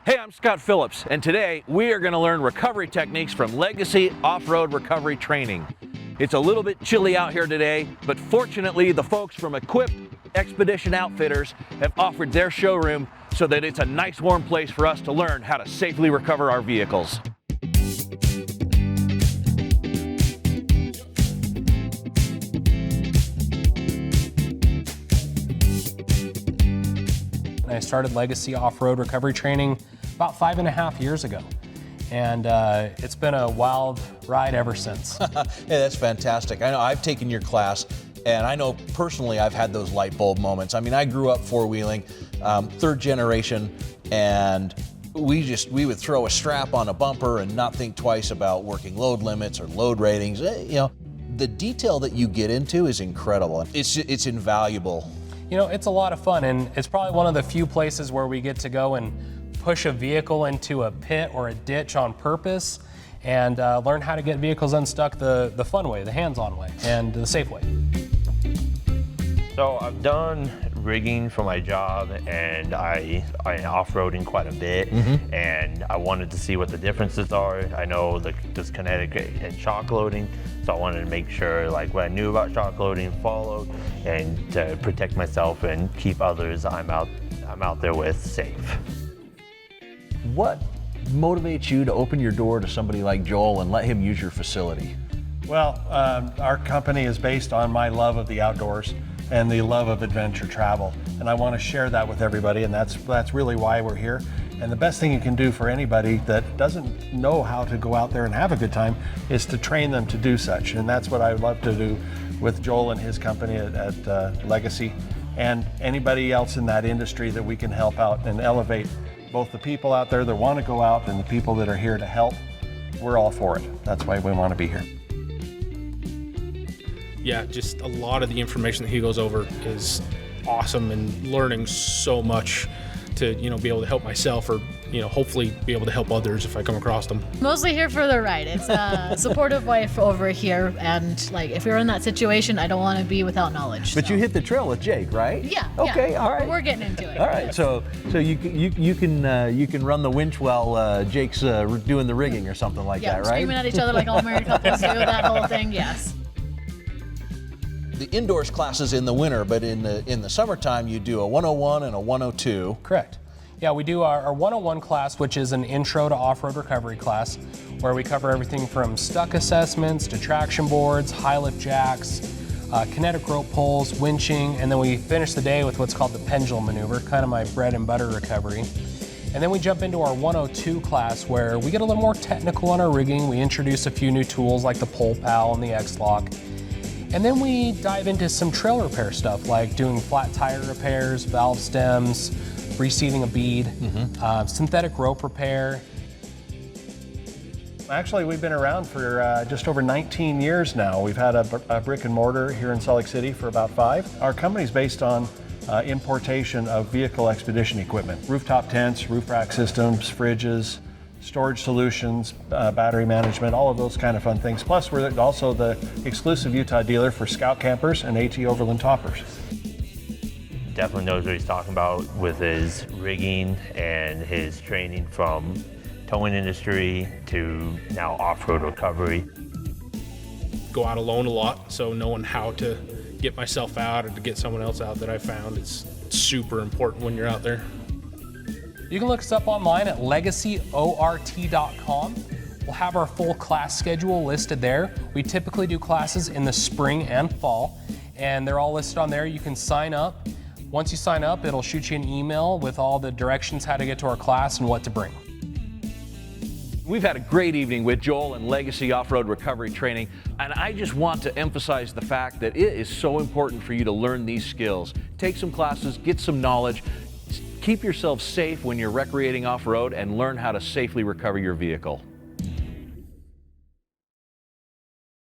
Hey, I'm Scott Phillips, and today we are going to learn recovery techniques from Legacy Off-Road Recovery Training. It's a little bit chilly out here today, but fortunately the folks from Equipped Expedition Outfitters have offered their showroom so that it's a nice warm place for us to learn how to safely recover our vehicles. I started Legacy Off-Road Recovery Training about 5.5 years ago. And it's been a wild ride ever since. Hey, that's fantastic. I know I've taken your class, and I know personally I've had those light bulb moments. I mean, I grew up four-wheeling, third generation, and we would throw a strap on a bumper and not think twice about working load limits or load ratings. You know, the detail that you get into is incredible. It's invaluable. You know, it's a lot of fun, and it's probably one of the few places where we get to go and push a vehicle into a pit or a ditch on purpose and learn how to get vehicles unstuck the fun way, the hands-on way, and the safe way. So I've done rigging for my job, and I off-roading quite a bit, and I wanted to see what the differences are. I know there's kinetic and shock loading, so I wanted to make sure like what I knew about shock loading followed, and to protect myself and keep others I'm out there with safe. What motivates you to open your door to somebody like Joel and let him use your facility? Well, our company is based on my love of the outdoors and the love of adventure travel, and I want to share that with everybody, and that's really why we're here. And the best thing you can do for anybody that doesn't know how to go out there and have a good time is to train them to do such, and that's what I would love to do with Joel and his company at Legacy, and anybody else in that industry that we can help out and elevate both the people out there that want to go out and the people that are here to help. We're all for it. That's why we want to be here. Yeah, just a lot of the information that he goes over is awesome, and learning so much to, you know, be able to help myself, or, you know, hopefully be able to help others if I come across them. Mostly here for the ride. It's a supportive wife over here, and like if you're in that situation, I don't want to be without knowledge. But so. You hit the trail with Jake, right? Yeah. Okay, yeah. all right. But we're getting into it. All right, so you can run the winch while Jake's doing the rigging or something like that, right? Screaming at each other like all married couples do, that whole thing, yes. The indoors classes in the winter, but in the summertime you do a 101 and a 102. Correct. Yeah, we do our 101 class, which is an intro to off-road recovery class, where we cover everything from stuck assessments to traction boards, high lift jacks, kinetic rope pulls, winching, and then we finish the day with what's called the pendulum maneuver, kind of my bread and butter recovery. And then we jump into our 102 class, where we get a little more technical on our rigging. We introduce a few new tools like the Pole Pal and the X-Lock. And then we dive into some trail repair stuff, like doing flat tire repairs, valve stems, reseating a bead, synthetic rope repair. Actually, we've been around for just over 19 years now. We've had a brick and mortar here in Salt Lake City for about 5. Our company's based on importation of vehicle expedition equipment, rooftop tents, roof rack systems, fridges, storage solutions, battery management, all of those kind of fun things. Plus, we're also the exclusive Utah dealer for Scout campers and AT Overland toppers. Definitely knows what he's talking about with his rigging and his training from towing industry to now off-road recovery. Go out alone a lot, so knowing how to get myself out or to get someone else out that I found is super important when you're out there. You can look us up online at legacyort.com. We'll have our full class schedule listed there. We typically do classes in the spring and fall, and they're all listed on there. You can sign up. Once you sign up, it'll shoot you an email with all the directions how to get to our class and what to bring. We've had a great evening with Joel and Legacy Off-Road Recovery Training, and I just want to emphasize the fact that it is so important for you to learn these skills. Take some classes, get some knowledge, keep yourself safe when you're recreating off-road, and learn how to safely recover your vehicle.